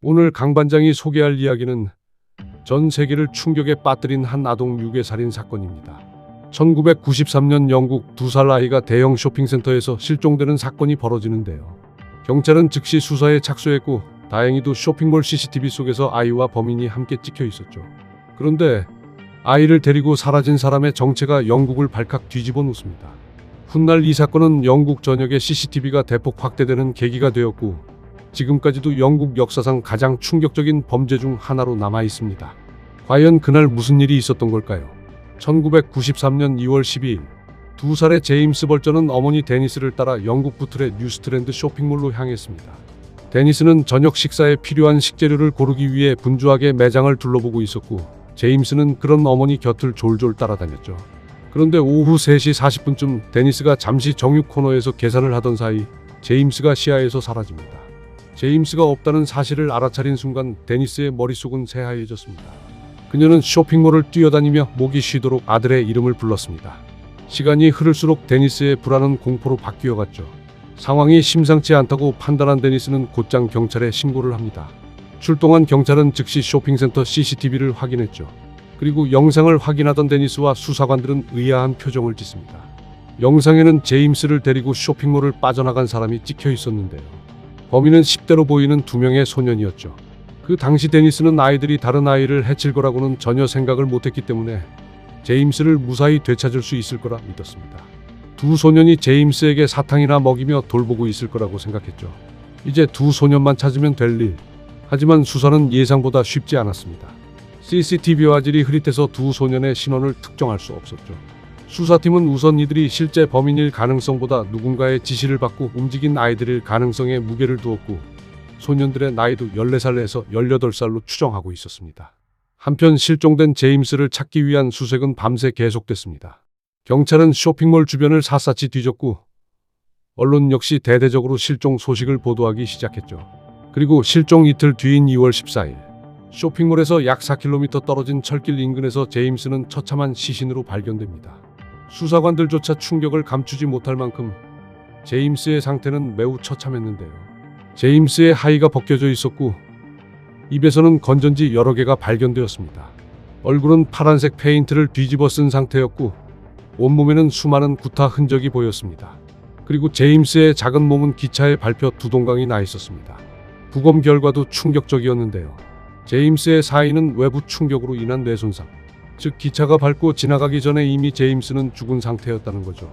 오늘 강 반장이 소개할 이야기는 전 세계를 충격에 빠뜨린 한 아동 유괴 살인 사건입니다. 1993년 영국 2살 아이가 대형 쇼핑센터에서 실종되는 사건이 벌어지는데요. 경찰은 즉시 수사에 착수했고 다행히도 쇼핑몰 CCTV 속에서 아이와 범인이 함께 찍혀 있었죠. 그런데 아이를 데리고 사라진 사람의 정체가 영국을 발칵 뒤집어 놓습니다. 훗날 이 사건은 영국 전역의 CCTV가 대폭 확대되는 계기가 되었고 지금까지도 영국 역사상 가장 충격적인 범죄 중 하나로 남아 있습니다. 과연 그날 무슨 일이 있었던 걸까요? 1993년 2월 12일 2살의 제임스 벌저는 어머니 데니스를 따라 영국 부틀의 뉴스트랜드 쇼핑몰로 향했습니다. 데니스는 저녁 식사에 필요한 식재료를 고르기 위해 분주하게 매장을 둘러보고 있었고 제임스는 그런 어머니 곁을 졸졸 따라다녔죠. 그런데 오후 3시 40분쯤 데니스가 잠시 정육 코너에서 계산을 하던 사이 제임스가 시야에서 사라집니다. 제임스가 없다는 사실을 알아차린 순간 데니스의 머릿속은 새하얘졌습니다. 그녀는 쇼핑몰을 뛰어다니며 목이 쉬도록 아들의 이름을 불렀습니다. 시간이 흐를수록 데니스의 불안은 공포로 바뀌어갔죠. 상황이 심상치 않다고 판단한 데니스는 곧장 경찰에 신고를 합니다. 출동한 경찰은 즉시 쇼핑센터 CCTV를 확인했죠. 그리고 영상을 확인하던 데니스와 수사관들은 의아한 표정을 짓습니다. 영상에는 제임스를 데리고 쇼핑몰을 빠져나간 사람이 찍혀 있었는데요. 범인은 10대로 보이는 2명의 소년이었죠. 그 당시 데니스는 아이들이 다른 아이를 해칠 거라고는 전혀 생각을 못했기 때문에 제임스를 무사히 되찾을 수 있을 거라 믿었습니다. 2 소년이 제임스에게 사탕이나 먹이며 돌보고 있을 거라고 생각했죠. 이제 2 소년만 찾으면 될 일. 하지만 수사는 예상보다 쉽지 않았습니다. CCTV 화질이 흐릿해서 2 소년의 신원을 특정할 수 없었죠. 수사팀은 우선 이들이 실제 범인일 가능성보다 누군가의 지시를 받고 움직인 아이들일 가능성에 무게를 두었고 소년들의 나이도 14살에서 18살로 추정하고 있었습니다. 한편 실종된 제임스를 찾기 위한 수색은 밤새 계속됐습니다. 경찰은 쇼핑몰 주변을 샅샅이 뒤졌고 언론 역시 대대적으로 실종 소식을 보도하기 시작했죠. 그리고 실종 이틀 뒤인 2월 14일 쇼핑몰에서 약 4km 떨어진 철길 인근에서 제임스는 처참한 시신으로 발견됩니다. 수사관들조차 충격을 감추지 못할 만큼 제임스의 상태는 매우 처참했는데요. 제임스의 하의가 벗겨져 있었고 입에서는 건전지 여러 개가 발견되었습니다. 얼굴은 파란색 페인트를 뒤집어 쓴 상태였고 온몸에는 수많은 구타 흔적이 보였습니다. 그리고 제임스의 작은 몸은 기차에 밟혀 두동강이 나 있었습니다. 부검 결과도 충격적이었는데요. 제임스의 사인은 외부 충격으로 인한 뇌손상, 즉 기차가 밟고 지나가기 전에 이미 제임스는 죽은 상태였다는 거죠.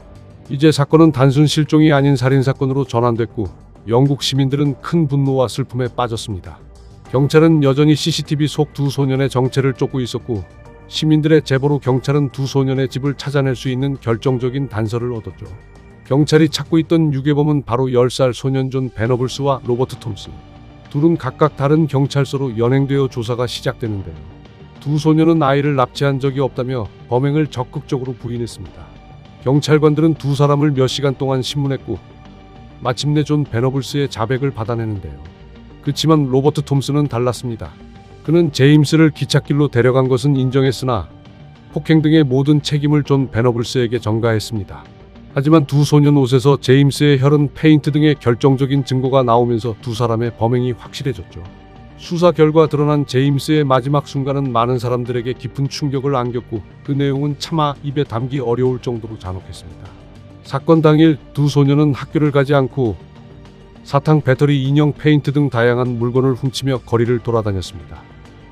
이제 사건은 단순 실종이 아닌 살인사건으로 전환됐고 영국 시민들은 큰 분노와 슬픔에 빠졌습니다. 경찰은 여전히 CCTV 속 2 소년의 정체를 쫓고 있었고 시민들의 제보로 경찰은 2 소년의 집을 찾아낼 수 있는 결정적인 단서를 얻었죠. 경찰이 찾고 있던 유괴범은 바로 10살 소년 존 베너블스와 로버트 톰슨. 둘은 각각 다른 경찰서로 연행되어 조사가 시작되는데요. 2 소년은 아이를 납치한 적이 없다며 범행을 적극적으로 부인했습니다. 경찰관들은 2 사람을 몇 시간 동안 신문했고 마침내 존 베너블스의 자백을 받아내는데요. 그렇지만 로버트 톰슨은 달랐습니다. 그는 제임스를 기찻길로 데려간 것은 인정했으나 폭행 등의 모든 책임을 존 베너블스에게 전가했습니다. 하지만 2 소년 옷에서 제임스의 혈흔, 페인트 등의 결정적인 증거가 나오면서 2 사람의 범행이 확실해졌죠. 수사 결과 드러난 제임스의 마지막 순간은 많은 사람들에게 깊은 충격을 안겼고 그 내용은 차마 입에 담기 어려울 정도로 잔혹했습니다. 사건 당일 2 소년은 학교를 가지 않고 사탕, 배터리, 인형, 페인트 등 다양한 물건을 훔치며 거리를 돌아다녔습니다.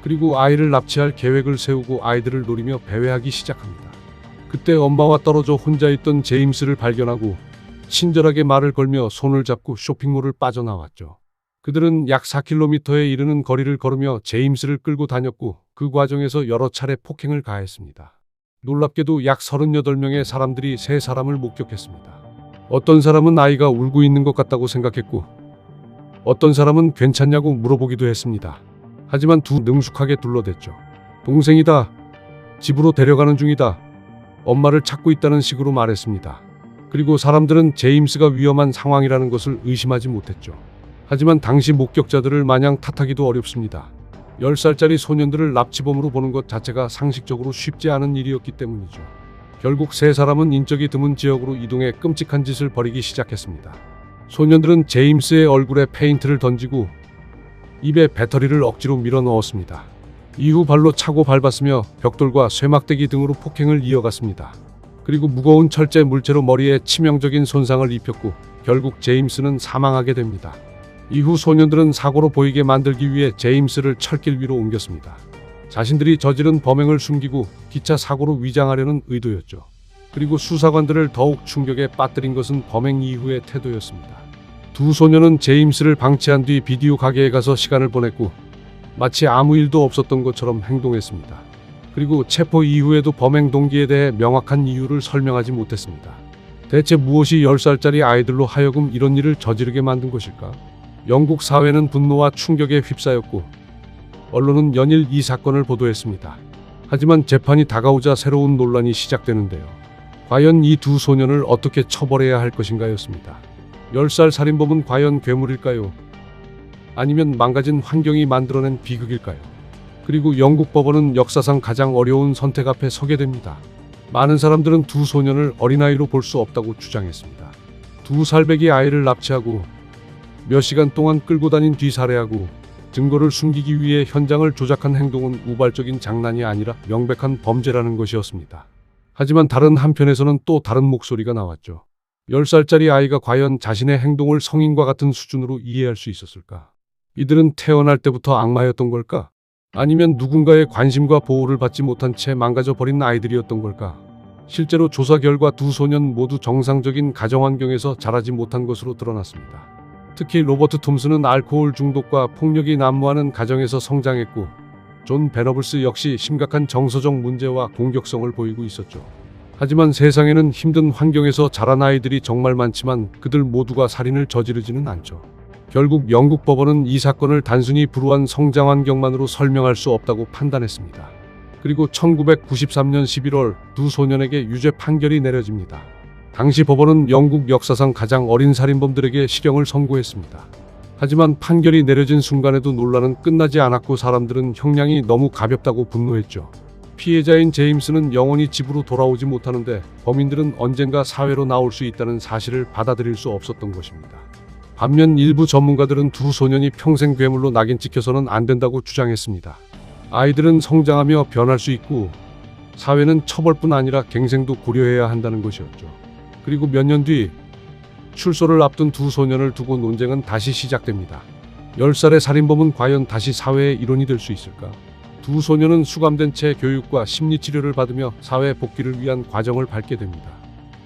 그리고 아이를 납치할 계획을 세우고 아이들을 노리며 배회하기 시작합니다. 그때 엄마와 떨어져 혼자 있던 제임스를 발견하고 친절하게 말을 걸며 손을 잡고 쇼핑몰을 빠져나왔죠. 그들은 약 4km에 이르는 거리를 걸으며 제임스를 끌고 다녔고 그 과정에서 여러 차례 폭행을 가했습니다. 놀랍게도 약 38명의 사람들이 3사람을 목격했습니다. 어떤 사람은 아이가 울고 있는 것 같다고 생각했고 어떤 사람은 괜찮냐고 물어보기도 했습니다. 하지만 2 능숙하게 둘러댔죠. 동생이다. 집으로 데려가는 중이다. 엄마를 찾고 있다는 식으로 말했습니다. 그리고 사람들은 제임스가 위험한 상황이라는 것을 의심하지 못했죠. 하지만 당시 목격자들을 마냥 탓하기도 어렵습니다. 10살짜리 소년들을 납치범으로 보는 것 자체가 상식적으로 쉽지 않은 일이었기 때문이죠. 결국 3사람은 인적이 드문 지역으로 이동해 끔찍한 짓을 벌이기 시작했습니다. 소년들은 제임스의 얼굴에 페인트를 던지고 입에 배터리를 억지로 밀어 넣었습니다. 이후 발로 차고 밟았으며 벽돌과 쇠막대기 등으로 폭행을 이어갔습니다. 그리고 무거운 철제 물체로 머리에 치명적인 손상을 입혔고 결국 제임스는 사망하게 됩니다. 이후 소년들은 사고로 보이게 만들기 위해 제임스를 철길 위로 옮겼습니다. 자신들이 저지른 범행을 숨기고 기차 사고로 위장하려는 의도였죠. 그리고 수사관들을 더욱 충격에 빠뜨린 것은 범행 이후의 태도였습니다. 두 소년은 제임스를 방치한 뒤 비디오 가게에 가서 시간을 보냈고 마치 아무 일도 없었던 것처럼 행동했습니다. 그리고 체포 이후에도 범행 동기에 대해 명확한 이유를 설명하지 못했습니다. 대체 무엇이 10살짜리 아이들로 하여금 이런 일을 저지르게 만든 것일까? 영국 사회는 분노와 충격에 휩싸였고 언론은 연일 이 사건을 보도했습니다. 하지만 재판이 다가오자 새로운 논란이 시작되는데요. 과연 이 두 소년을 어떻게 처벌해야 할 것인가였습니다. 10살 살인범은 과연 괴물일까요? 아니면 망가진 환경이 만들어낸 비극일까요? 그리고 영국 법원은 역사상 가장 어려운 선택 앞에 서게 됩니다. 많은 사람들은 두 소년을 어린아이로 볼 수 없다고 주장했습니다. 2살배기 아이를 납치하고 몇 시간 동안 끌고 다닌 뒤 살해하고 증거를 숨기기 위해 현장을 조작한 행동은 우발적인 장난이 아니라 명백한 범죄라는 것이었습니다. 하지만 다른 한편에서는 또 다른 목소리가 나왔죠. 10살짜리 아이가 과연 자신의 행동을 성인과 같은 수준으로 이해할 수 있었을까? 이들은 태어날 때부터 악마였던 걸까? 아니면 누군가의 관심과 보호를 받지 못한 채 망가져 버린 아이들이었던 걸까? 실제로 조사 결과 두 소년 모두 정상적인 가정환경에서 자라지 못한 것으로 드러났습니다. 특히 로버트 톰슨은 알코올 중독과 폭력이 난무하는 가정에서 성장했고 존 베너블스 역시 심각한 정서적 문제와 공격성을 보이고 있었죠. 하지만 세상에는 힘든 환경에서 자란 아이들이 정말 많지만 그들 모두가 살인을 저지르지는 않죠. 결국 영국 법원은 이 사건을 단순히 불우한 성장 환경만으로 설명할 수 없다고 판단했습니다. 그리고 1993년 11월 두 소년에게 유죄 판결이 내려집니다. 당시 법원은 영국 역사상 가장 어린 살인범들에게 실형을 선고했습니다. 하지만 판결이 내려진 순간에도 논란은 끝나지 않았고 사람들은 형량이 너무 가볍다고 분노했죠. 피해자인 제임스는 영원히 집으로 돌아오지 못하는데 범인들은 언젠가 사회로 나올 수 있다는 사실을 받아들일 수 없었던 것입니다. 반면 일부 전문가들은 두 소년이 평생 괴물로 낙인 찍혀서는 안 된다고 주장했습니다. 아이들은 성장하며 변할 수 있고 사회는 처벌뿐 아니라 갱생도 고려해야 한다는 것이었죠. 그리고 몇 년 뒤 출소를 앞둔 두 소년을 두고 논쟁은 다시 시작됩니다. 10살의 살인범은 과연 다시 사회의 일원이 될 수 있을까? 두 소년은 수감된 채 교육과 심리치료를 받으며 사회 복귀를 위한 과정을 밟게 됩니다.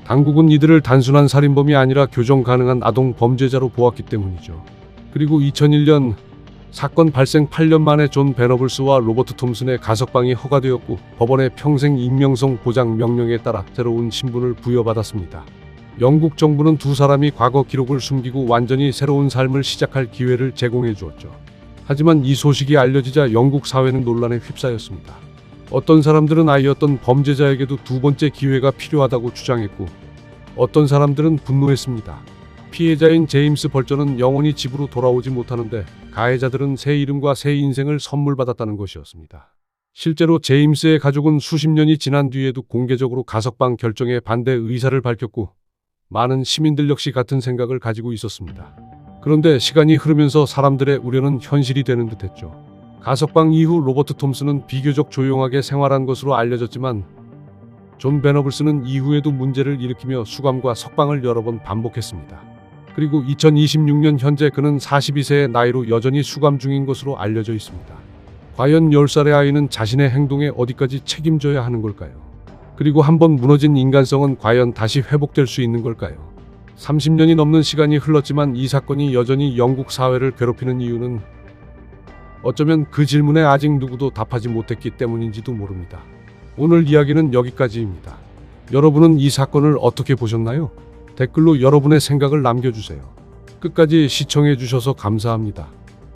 당국은 이들을 단순한 살인범이 아니라 교정 가능한 아동 범죄자로 보았기 때문이죠. 그리고 2001년 사건 발생 8년 만에 존 베너블스와 로버트 톰슨의 가석방이 허가되었고 법원의 평생 익명성 보장 명령에 따라 새로운 신분을 부여받았습니다. 영국 정부는 두 사람이 과거 기록을 숨기고 완전히 새로운 삶을 시작할 기회를 제공해 주었죠. 하지만 이 소식이 알려지자 영국 사회는 논란에 휩싸였습니다. 어떤 사람들은 아이였던 범죄자에게도 두 번째 기회가 필요하다고 주장했고 어떤 사람들은 분노했습니다. 피해자인 제임스 벌저는 영원히 집으로 돌아오지 못하는데 가해자들은 새 이름과 새 인생을 선물받았다는 것이었습니다. 실제로 제임스의 가족은 수십 년이 지난 뒤에도 공개적으로 가석방 결정에 반대 의사를 밝혔고 많은 시민들 역시 같은 생각을 가지고 있었습니다. 그런데 시간이 흐르면서 사람들의 우려는 현실이 되는 듯했죠. 가석방 이후 로버트 톰슨은 비교적 조용하게 생활한 것으로 알려졌지만 존 베너블스는 이후에도 문제를 일으키며 수감과 석방을 여러 번 반복했습니다. 그리고 2026년 현재 그는 42세의 나이로 여전히 수감 중인 것으로 알려져 있습니다. 과연 10살의 아이는 자신의 행동에 어디까지 책임져야 하는 걸까요? 그리고 한번 무너진 인간성은 과연 다시 회복될 수 있는 걸까요? 30년이 넘는 시간이 흘렀지만 이 사건이 여전히 영국 사회를 괴롭히는 이유는 어쩌면 그 질문에 아직 누구도 답하지 못했기 때문인지도 모릅니다. 오늘 이야기는 여기까지입니다. 여러분은 이 사건을 어떻게 보셨나요? 댓글로 여러분의 생각을 남겨주세요. 끝까지 시청해 주셔서 감사합니다.